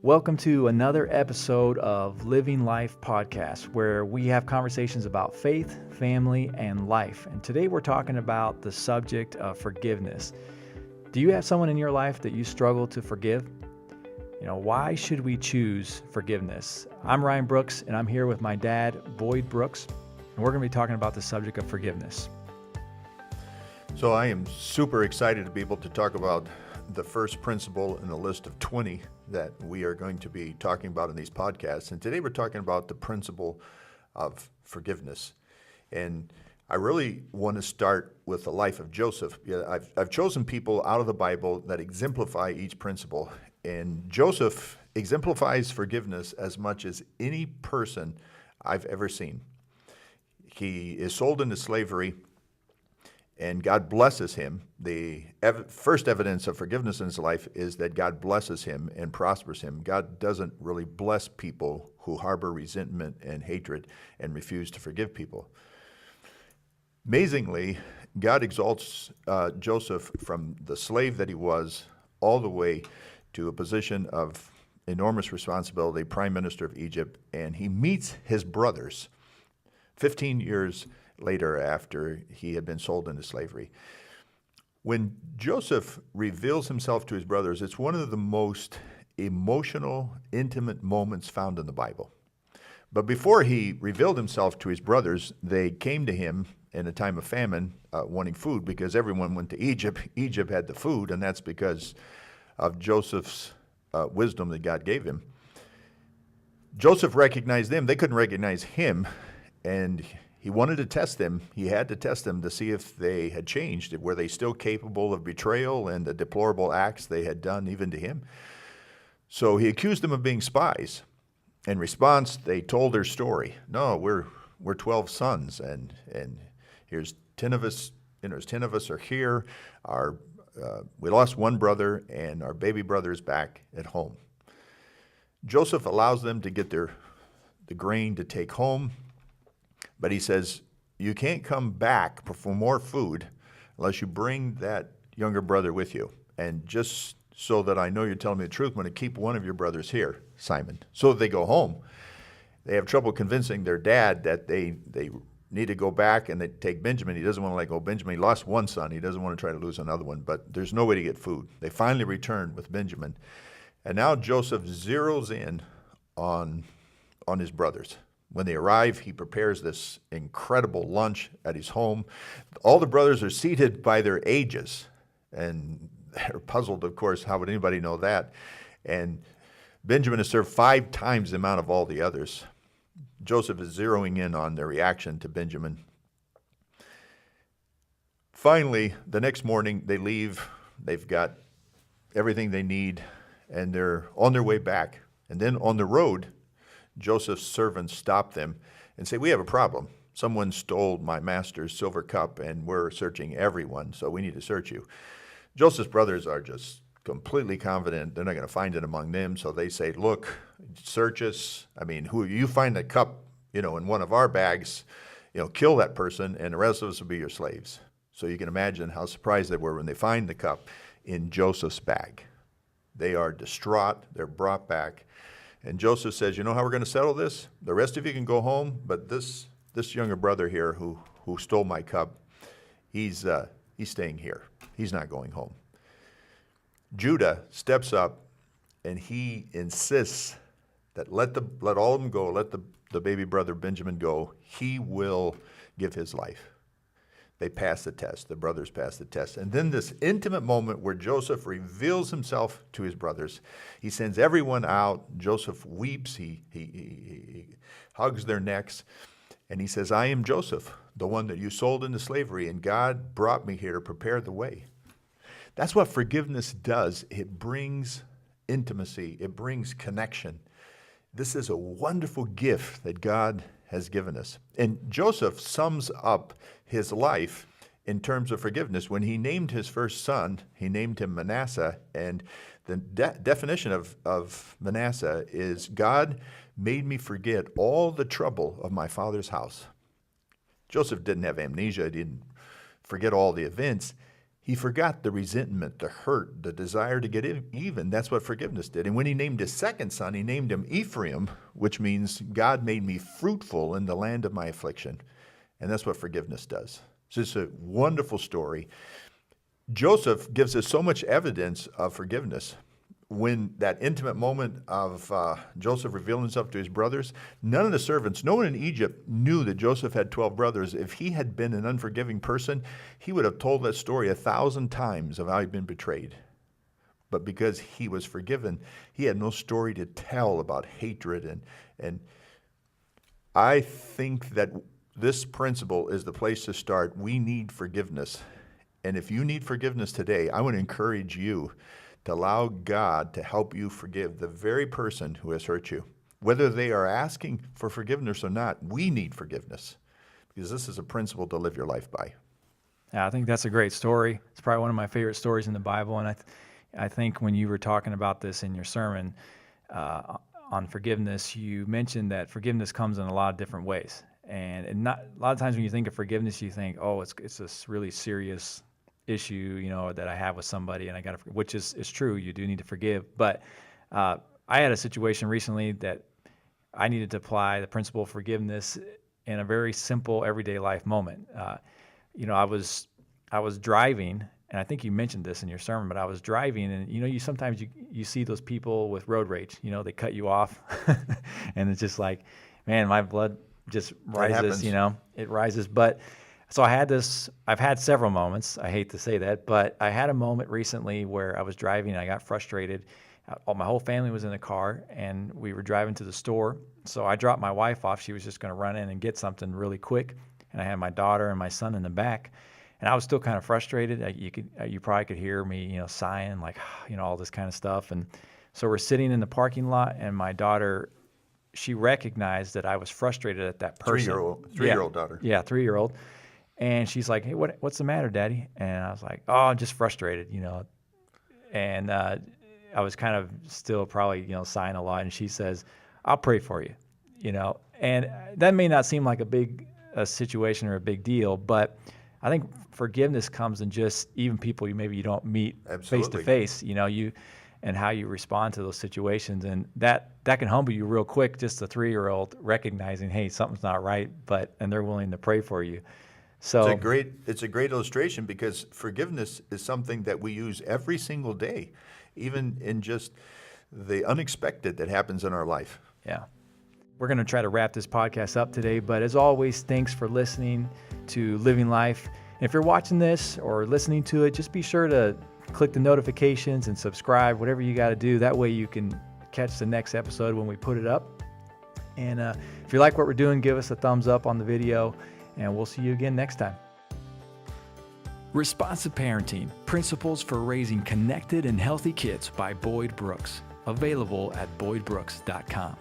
Welcome to another episode of Living Life Podcast, where we have conversations about faith, family, and life. And today we're talking about the subject of forgiveness. Do you have someone in your life that you struggle to forgive? Why should we choose forgiveness? I'm Ryan Brooks, and I'm here with my dad, Boyd Brooks, and we're going to be talking about the subject of forgiveness. So I am super excited to be able to talk about the first principle in a list of 20 that we are going to be talking about in these podcasts. And today we're talking about the principle of forgiveness. And I really want to start with the life of Joseph. I've chosen people out of the Bible that exemplify each principle. And Joseph exemplifies forgiveness as much as any person I've ever seen. He is sold into slavery, and God blesses him. The first evidence of forgiveness in his life is that God blesses him and prospers him. God doesn't really bless people who harbor resentment and hatred and refuse to forgive people. Amazingly, God exalts Joseph from the slave that he was all the way to a position of enormous responsibility, prime minister of Egypt, and he meets his brothers 15 years later after he had been sold into slavery. When Joseph reveals himself to his brothers, it's one of the most emotional, intimate moments found in the Bible. But before he revealed himself to his brothers, they came to him in a time of famine, wanting food, because everyone went to Egypt. Egypt had the food, and that's because of Joseph's wisdom that God gave him. Joseph recognized them. They couldn't recognize him, and he wanted to test them. He had to test them to see if they had changed. Were they still capable of betrayal and the deplorable acts they had done even to him? So he accused them of being spies. In response, they told their story. No, we're 12 sons, and here's 10 of us. There's 10 of us are here. We lost one brother, and our baby brother is back at home. Joseph allows them to get the grain to take home. But he says, you can't come back for more food unless you bring that younger brother with you. And just so that I know you're telling me the truth, I'm going to keep one of your brothers here, Simon. So they go home. They have trouble convincing their dad that they need to go back and they take Benjamin. He doesn't want to let go of Benjamin. He lost one son. He doesn't want to try to lose another one. But there's no way to get food. They finally return with Benjamin. And now Joseph zeroes in on his brothers. When they arrive, he prepares this incredible lunch at his home. All the brothers are seated by their ages, and they're puzzled, of course. How would anybody know that? And Benjamin is served 5 times the amount of all the others. Joseph is zeroing in on their reaction to Benjamin. Finally, the next morning, they leave. They've got everything they need, and they're on their way back. And then on the road, Joseph's servants stop them and say, we have a problem. Someone stole my master's silver cup, and we're searching everyone, so we need to search you. Joseph's brothers are just completely confident they're not going to find it among them, so they say, look, search us. I mean, who you find the cup, in one of our bags, kill that person, and the rest of us will be your slaves. So you can imagine how surprised they were when they find the cup in Joseph's bag. They are distraught. They're brought back. And Joseph says, you know how we're going to settle this? The rest of you can go home, but this younger brother here who stole my cup, he's staying here. He's not going home. Judah steps up, and he insists that let all of them go, let the baby brother Benjamin go. He will give his life. They pass the test. The brothers pass the test. And then this intimate moment where Joseph reveals himself to his brothers. He sends everyone out. Joseph weeps. He hugs their necks. And he says, I am Joseph, the one that you sold into slavery, and God brought me here to prepare the way. That's what forgiveness does. It brings intimacy. It brings connection. This is a wonderful gift that God has given us. And Joseph sums up his life in terms of forgiveness. When he named his first son, he named him Manasseh. And the definition of Manasseh is, God made me forget all the trouble of my father's house. Joseph didn't have amnesia. He didn't forget all the events. He forgot the resentment, the hurt, the desire to get even. That's what forgiveness did. And when he named his second son, he named him Ephraim, which means God made me fruitful in the land of my affliction. And that's what forgiveness does. So it's a wonderful story. Joseph gives us so much evidence of forgiveness. When that intimate moment of Joseph revealing himself to his brothers, none of the servants, no one in Egypt knew that Joseph had 12 brothers. If he had been an unforgiving person, he would have told that story 1,000 times of how he'd been betrayed. But because he was forgiven, he had no story to tell about hatred. And I think that this principle is the place to start. We need forgiveness. And if you need forgiveness today, I want to encourage you to allow God to help you forgive the very person who has hurt you. Whether they are asking for forgiveness or not, we need forgiveness because this is a principle to live your life by. Yeah, I think that's a great story. It's probably one of my favorite stories in the Bible. And I think when you were talking about this in your sermon on forgiveness, you mentioned that forgiveness comes in a lot of different ways. And not a lot of times when you think of forgiveness, you think, oh, it's this really serious issue, that I have with somebody, and I got to, which is true. You do need to forgive. But I had a situation recently that I needed to apply the principle of forgiveness in a very simple everyday life moment. I was driving, and I think you mentioned this in your sermon, but I was driving, and you sometimes you see those people with road rage. They cut you off, and it's just like, man, my blood just rises. It rises, but. So I've had several moments, I hate to say that, but I had a moment recently where I was driving and I got frustrated. My whole family was in the car and we were driving to the store. So I dropped my wife off. She was just going to run in and get something really quick. And I had my daughter and my son in the back. And I was still kind of frustrated. You probably could hear me, sighing, like, all this kind of stuff. And so we're sitting in the parking lot and my daughter, she recognized that I was frustrated at that person. Three-year-old daughter. Yeah, 3-year-old. And she's like, hey, what's the matter, Daddy? And I was like, oh, I'm just frustrated, And I was kind of still probably, sighing a lot. And she says, I'll pray for you, And that may not seem like a big situation or a big deal, but I think forgiveness comes in just even people maybe you don't meet face to face, and how you respond to those situations. And that can humble you real quick, just a 3-year-old recognizing, hey, something's not right, and they're willing to pray for you. So it's a great illustration because forgiveness is something that we use every single day, even in just the unexpected that happens in our life. Yeah. We're going to try to wrap this podcast up today, but as always, thanks for listening to Living Life. And if you're watching this or listening to it, just be sure to click the notifications and subscribe, whatever you got to do. That way you can catch the next episode when we put it up. And if you like what we're doing, give us a thumbs up on the video. And we'll see you again next time. Responsive Parenting, Principles for Raising Connected and Healthy Kids by Boyd Brooks. Available at boydbrooks.com.